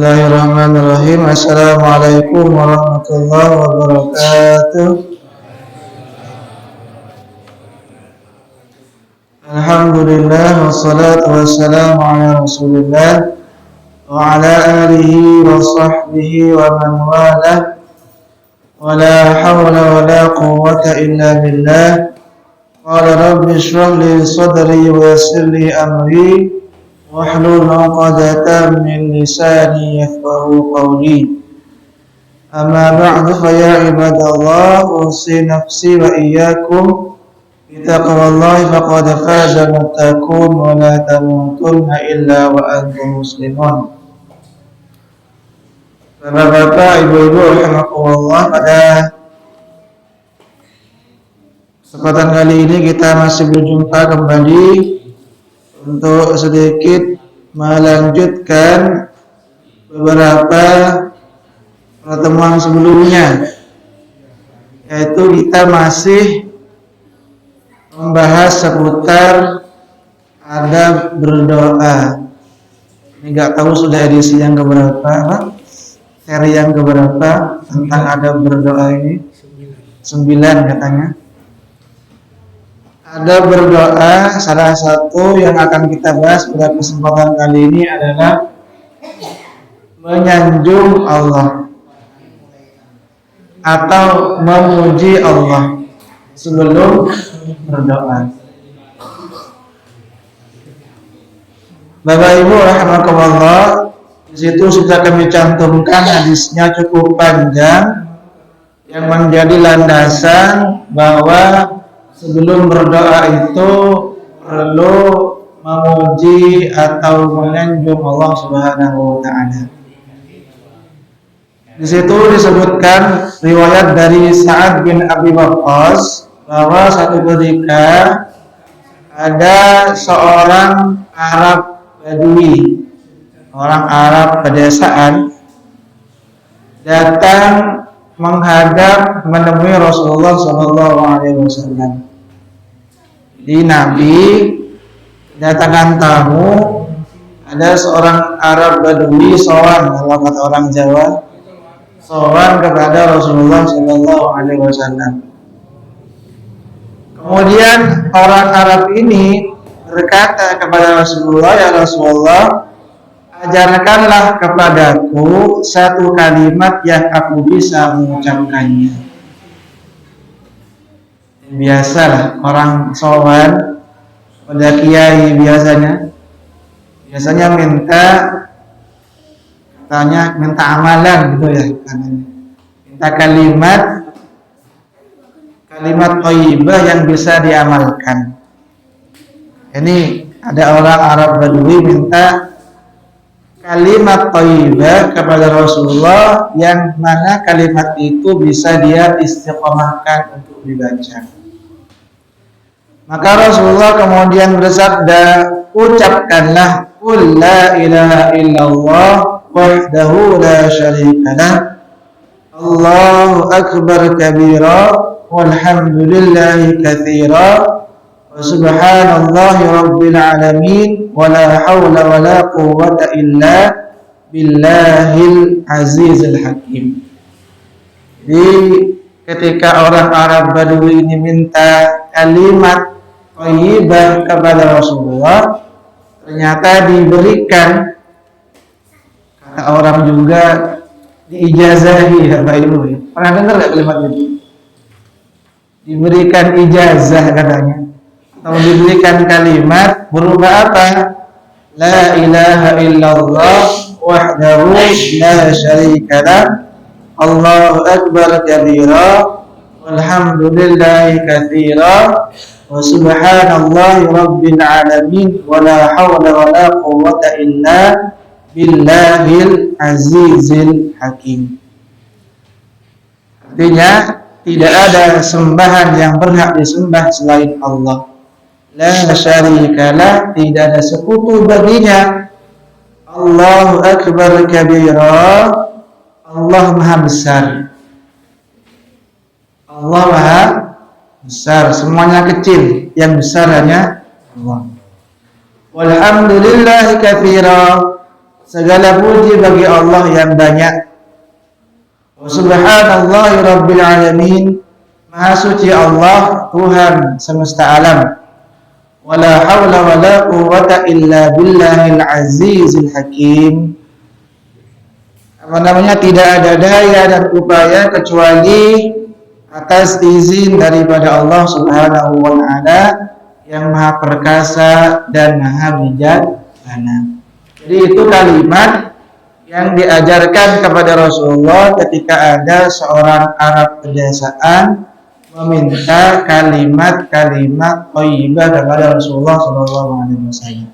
Bismillahirrahmanirrahim. Assalamualaikum warahmatullahi wabarakatuh. Alhamdulillah wassalatu wassalamu ala Rasulillah wa ala alihi wa sahbihi wa man walah. Wa la hawla wa la quwwata illa billah. Qala rabbi shrah li sadri wa yassir li amri wahlul 'uqdatam min lisani yafqahu qawli. Amma ba'du fa ya ibadallah, usi nafsi wa iyyakum bitaqwallahi faqad faza muttaqun wa la tamutunna illa wa antum muslimun. Bapak-bapak, ibu-ibu rahimakumullah, pada kesempatan kali ini kita masih berjumpa kembali untuk sedikit melanjutkan beberapa pertemuan sebelumnya, yaitu kita masih membahas seputar adab berdoa. Ini nggak tahu sudah edisi yang keberapa, seri yang keberapa tentang adab berdoa ini. 9 katanya. Ada berdoa, salah satu yang akan kita bahas pada kesempatan kali ini adalah menyanjung Allah atau memuji Allah sebelum berdoa. Bapak Ibu rahimakumullah, di situ sudah kami cantumkan hadisnya cukup panjang yang menjadi landasan bahwa sebelum berdoa itu perlu memuji atau menyanjung Allah Subhanahu wa taala. Di situ disebutkan riwayat dari Sa'ad bin Abi Waqqas bahwa satu ketika ada seorang Arab Badui, orang Arab pedesaan, datang menghadap menemui Rasulullah SAW. Di Nabi datangkan tamu, ada seorang Arab Badui sowan, kalau kata orang Jawa, sowan kepada Rasulullah SAW. Kemudian orang Arab ini berkata kepada Rasulullah, ya Rasulullah, ajarkanlah kepadaku satu kalimat yang aku bisa mengucapkannya. Biasalah orang sowan pada kiai biasanya minta amalan gitu ya, minta kalimat thayyibah yang bisa diamalkan. Ini ada orang Arab Badui minta kalimat thayyibah kepada Rasulullah yang mana kalimat itu bisa dia istiqomahkan untuk dibaca. Maka Rasulullah kemudian bersabda, ucapkanlah qul la ilaha illallah wahdahu la syarikalah, Allahu akbar kabira walhamdulillahi katsira wa subhanallahi rabbil alamin wa la hawla wa la quwwata illa billahil azizil hakim. Jadi ketika orang Arab Badui ini minta kalimat thayyibah kepada Rasulullah, ternyata diberikan, kata orang juga diijazahi, Bapak Ibu. Pernah dengar gak kalimat itu? Diberikan ijazah katanya, atau diberikan kalimat berupa apa? La ilaha illallah wahdahu la syarikalah, Allahu akbar kabira walhamdulillahi katsira wa subhanallahi rabbil alamin wa la hawla wa la quwwata illa billahil azizil hakim. Artinya tidak ada sembahan yang berhak disembah selain Allah. La syarikalah, tidak ada sekutu baginya. Allahu akbar kabira, Allah maha besar. Allah maha besar, semuanya kecil, yang besar hanya Allah. Walhamdulillahi katsira, Segala puji bagi Allah yang banyak. Wa subhanallahi rabbil alamin. Maha suci Allah, Tuhan semesta alam. Wala haula wala quwwata illa billahil azizil hakim. Tidak ada daya dan upaya kecuali atas izin daripada Allah Subhanahu wa taala yang Maha Perkasa dan Maha Bijaksana. Jadi itu kalimat yang diajarkan kepada Rasulullah ketika ada seorang Arab pedesaan meminta kalimat-kalimat thayyibah kepada Rasulullah SAW.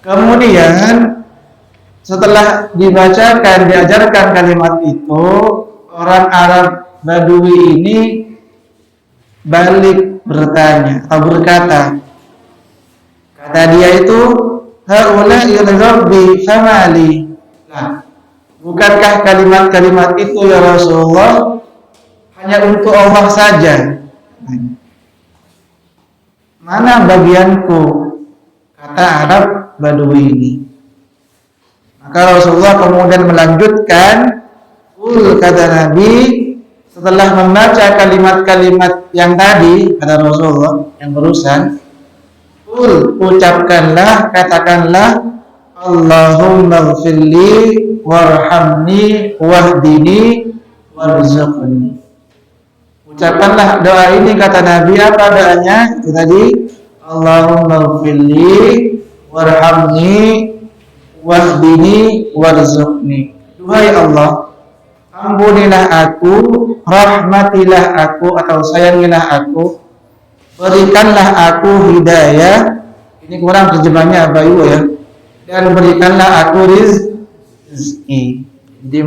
Kemudian setelah diajarkan kalimat itu, orang Arab Badui ini balik bertanya atau berkata, kata dia itu, haula'i rabbi famali. Nah, bukankah kalimat-kalimat itu ya Rasulullah hanya untuk Allah saja? Mana bagianku? Kata Arab Badui ini. Maka Rasulullah kemudian melanjutkan, kata Nabi, setelah membaca kalimat-kalimat yang tadi, kata Rasulullah yang barusan, ucapkanlah, katakanlah, Allahumma ghfirli warhamni wahdini warzuqni. Ucapkanlah doa ini, kata Nabi. Apa doanya? Itu tadi, Allahumma ghfirli warhamni wahdini warzuqni. Duhai Allah, ampunilah aku, rahmatilah aku atau sayangilah aku, berikanlah aku hidayah. Ini kurang terjemahnya Bapak Ibu ya. Dan berikanlah aku rizki. Di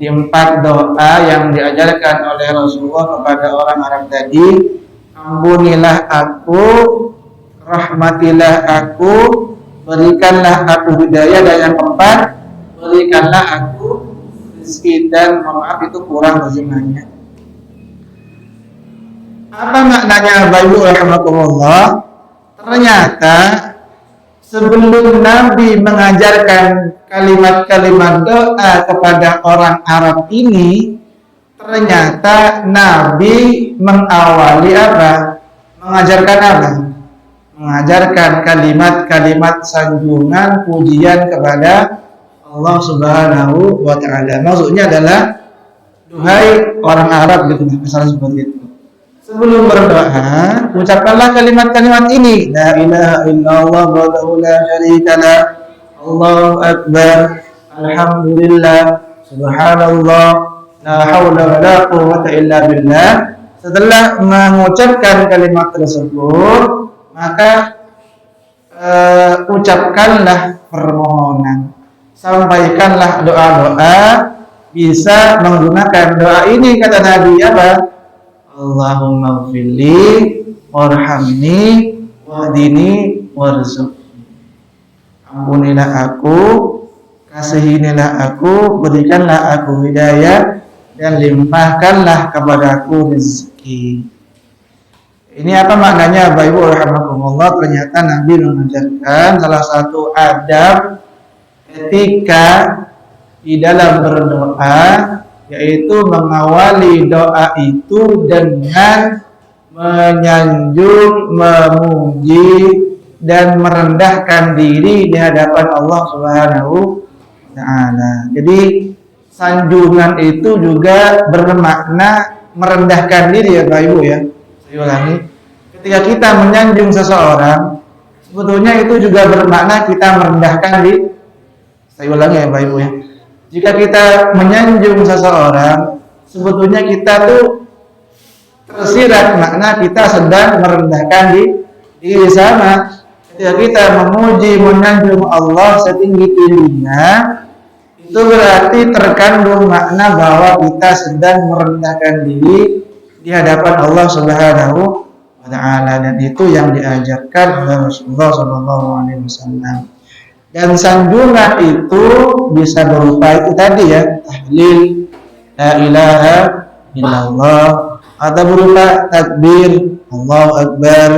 empat doa yang diajarkan oleh Rasulullah kepada orang Arab tadi, ampunilah aku, rahmatilah aku, berikanlah aku hidayah, dan yang keempat, berikanlah aku rizki. Dan maaf itu kurang terjemahnya. Apa maknanya Bapak Ibu rahimakumullah? Ternyata sebelum Nabi mengajarkan kalimat-kalimat doa kepada orang Arab ini, ternyata Nabi mengawali apa? Mengajarkan apa? Mengajarkan kalimat-kalimat sanjungan pujian kepada Allah Subhanahu wa taala. Maksudnya adalah, duhai orang Arab gitu, misalnya seperti itu. Sebelum berdoa, ucapkanlah kalimat-kalimat ini. La ilaha illallah wahdahu la syarika lah, Allahu akbar, alhamdulillah, subhanallah, la haula wala quwwata illa billah. Setelah mengucapkan kalimat tersebut, maka ucapkanlah permohonan, sampaikanlah doa-doa. Bisa menggunakan doa ini, kata Nabi, apa? Allahumma ghfirli warhamni wahdini warzuqni. Ampunilah aku, kasihinilah aku, berikanlah aku hidayah, dan limpahkanlah kepadaku rezeki. Ini apa maknanya Bapak Ibu rahimakumullah? Ternyata Nabi mengajarkan salah satu adab etika di dalam berdoa, yaitu mengawali doa itu dengan menyanjung, memuji, dan merendahkan diri di hadapan Allah Subhanahu wa taala. Jadi sanjungan itu juga bermakna merendahkan diri ya Bapak Ibu ya. Saya ulangi. Ketika kita menyanjung seseorang, sebetulnya itu juga bermakna kita merendahkan diri. Saya ulangi ya Bapak Ibu ya. Jika kita menyanjung seseorang, sebetulnya kita tuh tersirat makna kita sedang merendahkan diri sama. Ketika kita memuji, menyanjung Allah setinggi-tingginya, itu berarti terkandung makna bahwa kita sedang merendahkan diri di hadapan Allah Subhanahu wa taala, dan itu yang diajarkan oleh Rasulullah SAW. Dan sanjungan itu bisa berupa itu tadi ya, tahlil, la ilaha illallah, atau berupa takbir, Allahu akbar,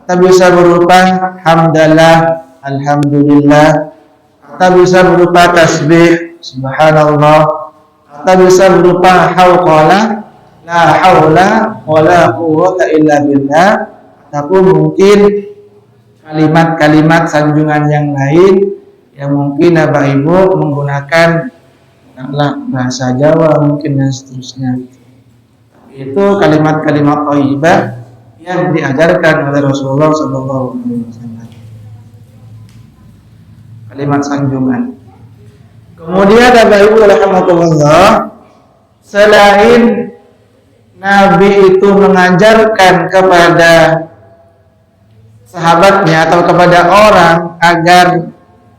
atau bisa berupa hamdalah, alhamdulillah, atau bisa berupa tasbih subhanallah, atau bisa berupa hauqala la haula wala quwwata illa billah, ataupun mungkin kalimat-kalimat sanjungan yang lain yang mungkin Bapak Ibu menggunakan bahasa Jawa mungkin dan seterusnya. Itu kalimat-kalimat thayyibah yang diajarkan oleh Rasulullah sallallahu alaihi wasallam. Kalimat sanjungan. Kemudian Bapak Ibu rahimakumullah, selain Nabi itu mengajarkan kepada sahabatnya atau kepada orang agar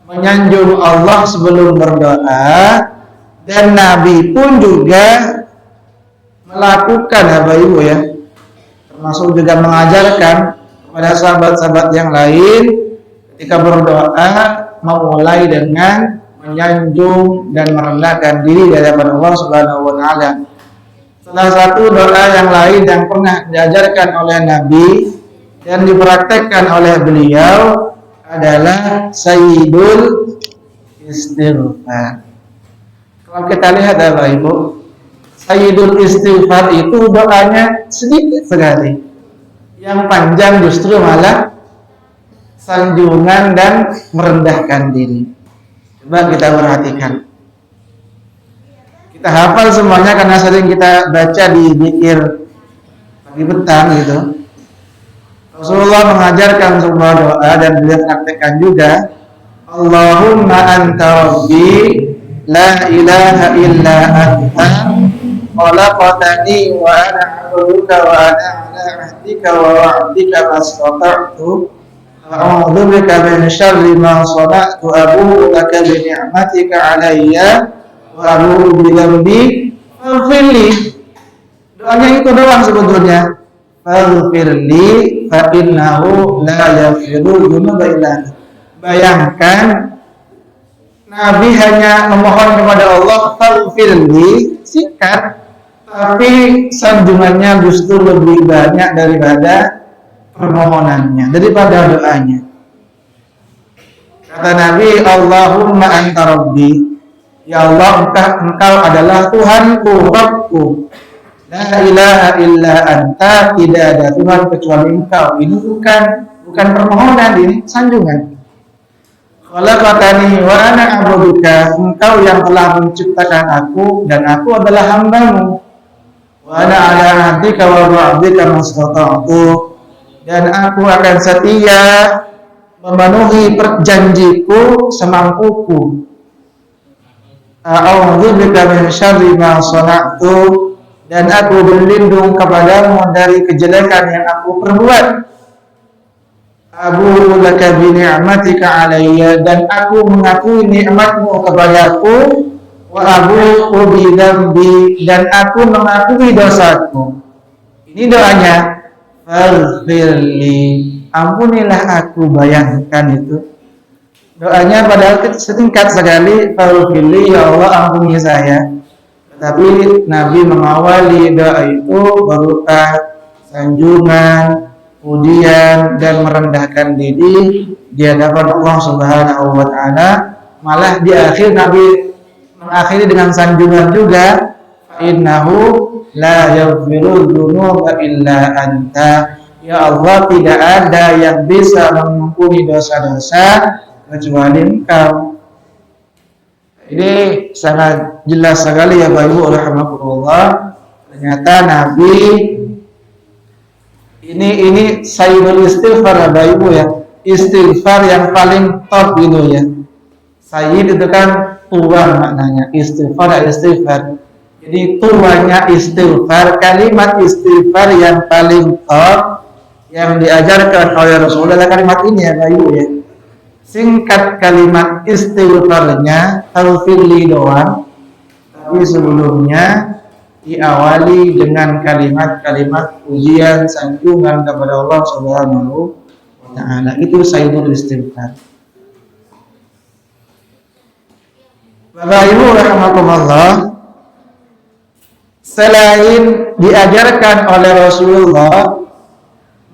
menyanjung Allah sebelum berdoa, dan Nabi pun juga melakukan Bapak Ibu ya, termasuk juga mengajarkan kepada sahabat-sahabat yang lain ketika berdoa memulai dengan menyanjung dan merendahkan diri di hadapan Allah Subhanahu wa taala. Salah satu doa yang lain yang pernah diajarkan oleh Nabi dan dipraktekkan oleh beliau adalah Sayyidul Istighfar. Kalau kita lihat Bapak Ibu, Sayyidul Istighfar itu doanya sedikit sekali. Yang panjang justru malah sanjungan dan merendahkan diri. Coba kita perhatikan. Kita hafal semuanya karena sering kita baca di zikir pagi petang gitu. Rasulullah mengajarkan sebuah doa dan beliau praktekkan juga. Allahumma anta rabbi la ilaha illa anta khalaqtani wa ana 'abduka wa ana 'ala 'ahdika wa wa'dika mastata'tu a'udzu bika min syarri ma sana'tu abu'u laka bi ni'matika 'alayya wa abu'u bi dhanbi faghfirli. Doanya itu doang sebetulnya. Faghfirli fa innahu la yaghfiru dzunuba illa anta. Bayangkan Nabi hanya memohon kepada Allah faghfirli, singkat, tapi sanjungannya justru lebih banyak daripada permohonannya, daripada doanya. Kata Nabi, Allahumma anta rabbi, ya Allah engkau adalah Tuhanku, Rabbku. La ilaha illa anta, tidak ada Tuhan kecuali engkau. Ini bukan permohonan, ini sanjungan. Khalaqtani wa ana 'abduka, engkau yang telah menciptakan aku dan aku adalah hambamu. Wa ana 'ala 'ahdika wa wa'dika mastata'tu, dan aku akan setia memenuhi perjanjiku semampuku. A'udzu bika min syarri ma sana'tu, dan aku berlindung kepadamu dari kejelekan yang aku perbuat. Abu laka bi ni'matika 'alayya, dan aku mengakui nikmatmu kepadaku. Wa abu bi dzambi, dan aku mengakui dosaku. Ini doanya. Faghfirli, ampunilah aku. Bayangkan itu doanya, padahal singkat sekali. Faghfirli, ya Allah ampuni saya. Tapi Nabi mengawali doa itu berupa sanjungan, pujian dan merendahkan diri di hadapan Allah Subhanahu wa taala. Malah di akhir Nabi mengakhiri dengan sanjungan juga, innahu la yaghfiru dzunuba illa anta, ya Allah tidak ada yang bisa mengampuni dosa-dosa kecuali engkau. Ini sangat jelas sekali ya Bapak Ibu rahimakumullah. Ternyata Nabi ini Sayyidul Istighfar Bapak Ibu ya. Istighfar yang paling top gitu ya. Sayyid itu kan tua maknanya. Istighfar. Jadi tuanya istighfar, kalimat istighfar yang paling top yang diajarkan oleh Rasulullah kalimat ini ya Bapak Ibu ya. Singkat kalimat istighfarnya taufirli doang, tapi sebelumnya diawali dengan kalimat-kalimat pujian sanjungan kepada Allah Subhanahu wa taala. Itu Sayyidul Istighfar. Bapak Ibu rahimakumullah, selain diajarkan oleh Rasulullah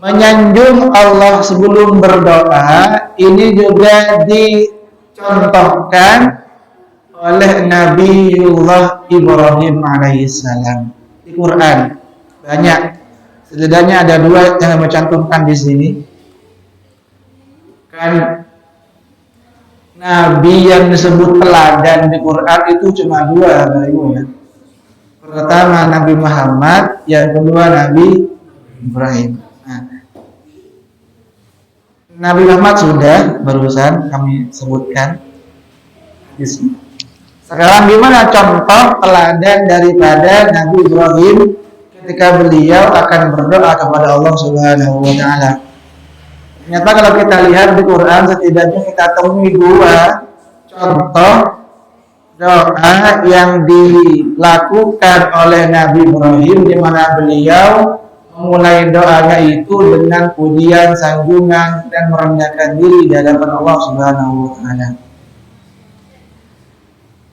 menyanjung Allah sebelum berdoa, ini juga dicontohkan oleh Nabiullah Ibrahim alaihissalam di Quran. Banyak, setidaknya ada 2 yang mencantumkan di sini. Kan Nabi yang disebut teladan di Quran itu cuma 2, Bapak Ibu ya. Pertama Nabi Muhammad, yang kedua Nabi Ibrahim. Nah, Nabi Muhammad sudah barusan kami sebutkan di sini. Sekarang gimana contoh teladan daripada Nabi Ibrahim ketika beliau akan berdoa kepada Allah Subhanahu wa taala? Ternyata kalau kita lihat di Quran setidaknya kita temui 2 contoh doa yang dilakukan oleh Nabi Ibrahim, di mana beliau memulai doanya itu dengan pujian, sanjungan, dan merendahkan diri di hadapan Allah Subhanahu wa taala.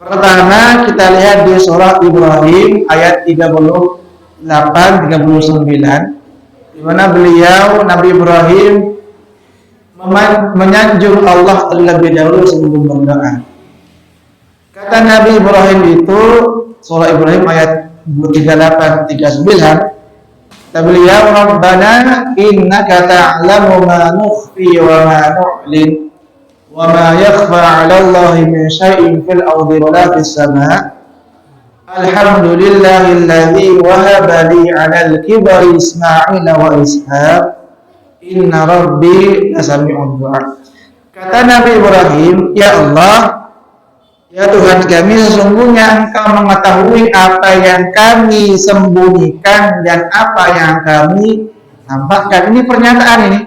Pertama kita lihat di surah Ibrahim ayat 38-39, di mana beliau Nabi Ibrahim menyanjung Allah terlebih dahulu sebelum berdoa. Kata Nabi Ibrahim itu, surah Ibrahim ayat 38-39, kata beliau, Rabbana innaka ta'lamu ma nukhfi wa ma nu'lin wa ma yakhfa 'ala Allahi min syai'in fil ardi wa la fis sama'. Alhamdulillahilladzi wahaba li 'alal kibari Ismaila wa Ishaq. Inna rabbi lasami'ud du'a. Kata Nabi Ibrahim, ya Allah, ya Tuhan kami, sesungguhnya Engkau mengetahui apa yang kami sembunyikan dan apa yang kami tampakkan. Ini pernyataan ini.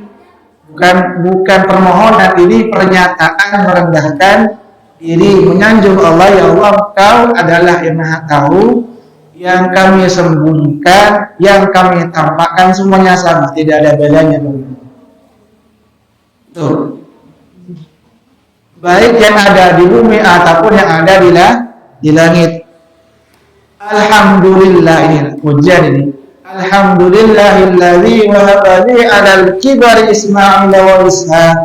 Bukan permohonan, ini pernyataan merendahkan diri, menyanjung Allah. Ya Allah, Engkau adalah yang Maha Tahu, yang kami sembunyikan, yang kami tampakkan, semuanya sama, tidak ada bedanya. Tuh. Baik yang ada di bumi ataupun yang ada di langit. Alhamdulillah, ini pujian ini. Alhamdulillahilladzi wahaba li 'alal kibari Ismaila wa Ishaq.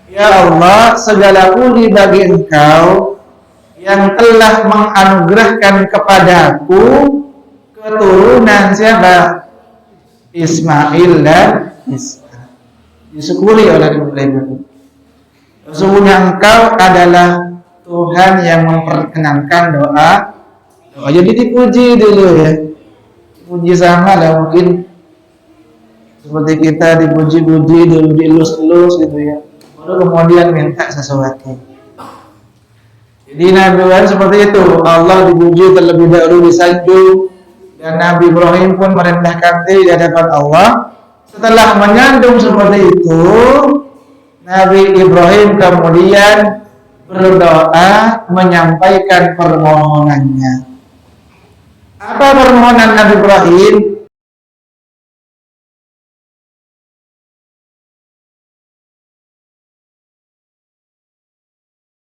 Ya Allah, segala puji bagi Engkau yang telah menganugerahkan kepadaku keturunan siapa? Ismail dan Ishaq. Disyukuri oleh Ibrahim. Sesungguhnya Engkau adalah Tuhan yang memperkenankan doa. Jadi dipuji dulu ya. Puji sama lah, mungkin seperti kita dipuji-puji dulu, dielus-elus gitu ya. Baru kemudian minta sesuatu. Jadi Nabi Ibrahim seperti itu. Allah dipuji terlebih dahulu, disanjung, dan Nabi Ibrahim pun merendahkan diri di hadapan Allah. Setelah menyandung seperti itu, Nabi Ibrahim kemudian berdoa menyampaikan permohonannya. Apa permohonan Nabi Ibrahim?